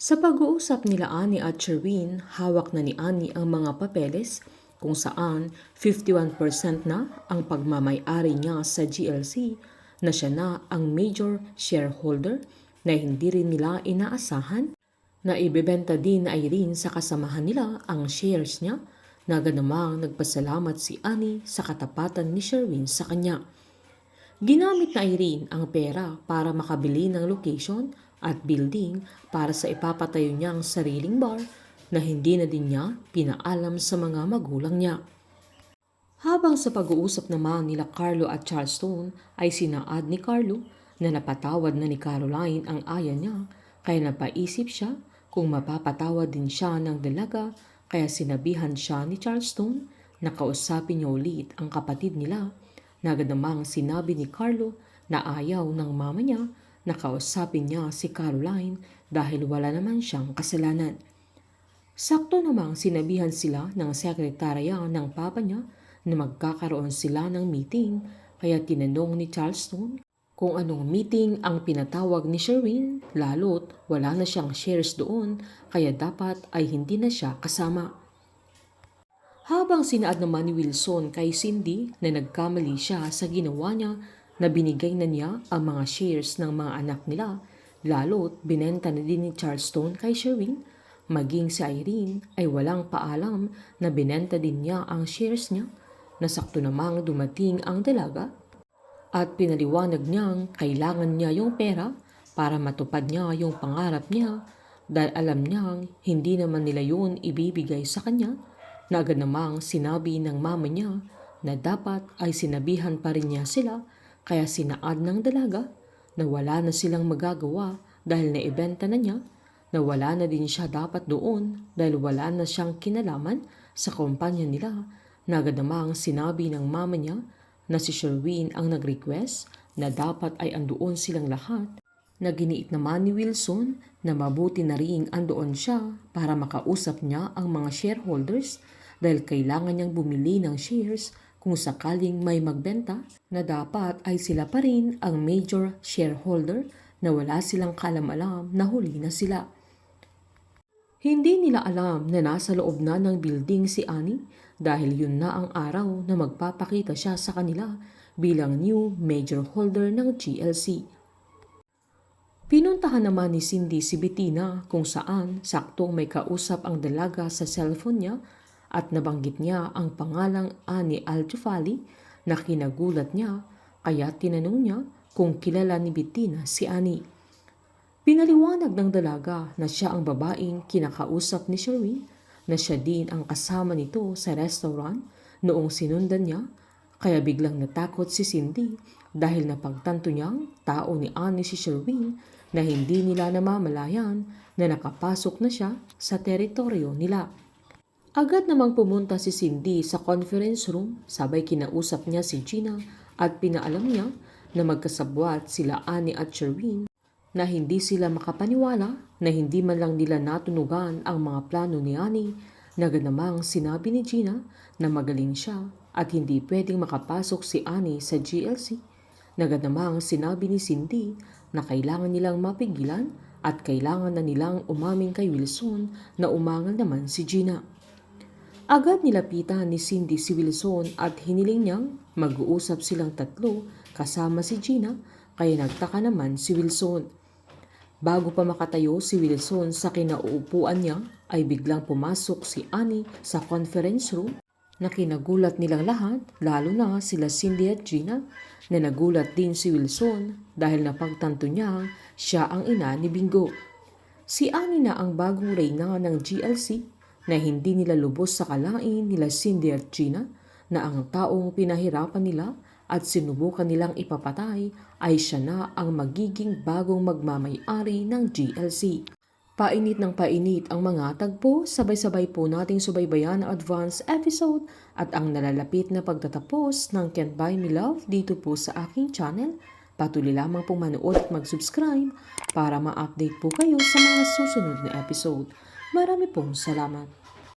Sa pag-uusap nila Annie at Sherwin, hawak na ni Annie ang mga papeles kung saan 51% na ang pagmamay-ari niya sa GLC na siya na ang major shareholder na hindi rin nila inaasahan na ibebenta din na Irene sa kasamahan nila ang shares niya na ganamang nagpasalamat si Annie sa katapatan ni Sherwin sa kanya. Ginamit na Irene ang pera para makabili ng location at building para sa ipapatayo niyang sariling bar na hindi na din niya pinaalam sa mga magulang niya. Habang sa pag-uusap naman nila Carlo at Charleston ay sinaad ni Carlo na napatawad na ni Caroline ang aya niya kaya napaisip siya kung mapapatawad din siya ng dalaga kaya sinabihan siya ni Charleston na kausapin niya ulit ang kapatid nila na namang sinabi ni Carlo na ayaw ng mama niya na kausapin niya si Caroline dahil wala naman siyang kasalanan. Sakto namang sinabihan sila ng sekretarya ng papa niya na magkakaroon sila ng meeting kaya tinanong ni Charleston kung anong meeting ang pinatawag ni Sherwin lalo't wala na siyang shares doon kaya dapat ay hindi na siya kasama. Habang sinaad naman ni Wilson kay Cindy na nagkamali siya sa ginawa niya na binigay na niya ang mga shares ng mga anak nila, lalo't binenta na din ni Charleston kay Sherwin, maging si Irene ay walang paalam na binenta din niya ang shares niya, nasakto namang dumating ang dalaga at pinaliwanag niyang kailangan niya yung pera para matupad niya yung pangarap niya dahil alam niyang hindi naman nila yun ibibigay sa kanya. Na agad namang sinabi ng mama niya na dapat ay sinabihan pa rin niya sila kaya sinaad ng dalaga na wala na silang magagawa dahil naibenta na niya na wala na din siya dapat doon dahil wala na siyang kinalaman sa kumpanya nila na agad namang sinabi ng mama niya na si Sherwin ang nag-request na dapat ay andoon silang lahat na giniit naman ni Wilson na mabuti na rin andoon siya para makausap niya ang mga shareholders dahil kailangan niyang bumili ng shares kung sakaling may magbenta na dapat ay sila pa rin ang major shareholder na wala silang kalam-alam na huli na sila. Hindi nila alam na nasa loob na ng building si Annie dahil yun na ang araw na magpapakita siya sa kanila bilang new major holder ng GLC. Pinuntahan naman ni Cindy si Bettina kung saan saktong may kausap ang dalaga sa cellphone niya at nabanggit niya ang pangalang Annie Altufali na kinagulat niya kaya tinanong niya kung kilala ni Bettina si Annie. Pinaliwanag ng dalaga na siya ang babaeng kinakausap ni Sherwin na siya din ang kasama nito sa restaurant noong sinundan niya kaya biglang natakot si Cindy dahil napagtanto niyang tao ni Annie si Sherwin na hindi nila namamalayan na nakapasok na siya sa teritoryo nila. Agad namang pumunta si Cindy sa conference room sabay kinausap niya si Gina at pinaalam niya na magkasabwat sila Annie at Sherwin na hindi sila makapaniwala na hindi man lang nila natunugan ang mga plano ni Annie na ganamang sinabi ni Gina na magaling siya at hindi pwedeng makapasok si Annie sa GLC na ganamang sinabi ni Cindy na kailangan nilang mapigilan at kailangan na nilang umamin kay Wilson na umangal naman si Gina. Agad nilapitan ni Cindy si Wilson at hiniling niyang mag-uusap silang tatlo kasama si Gina kaya nagtaka naman si Wilson. Bago pa makatayo si Wilson sa kinauupuan niya ay biglang pumasok si Annie sa conference room na kinagulat nilang lahat lalo na sila Cindy at Gina na nagulat din si Wilson dahil napagtanto niya siya ang ina ni Bingo. Si Annie na ang bagong reyna ng GLC na hindi nila lubos sa kalain nila Cindy at Gina na ang taong pinahirapan nila at sinubukan nilang ipapatay ay siya na ang magiging bagong magmamay-ari ng GLC. Painit ng painit ang mga tagpo, sabay-sabay po nating subaybayan ang advance episode at ang nalalapit na pagtatapos ng Can't Buy Me Love dito po sa aking channel. Patuloy lamang pong manood at mag-subscribe para ma-update po kayo sa mga susunod na episode. Marami pong salamat.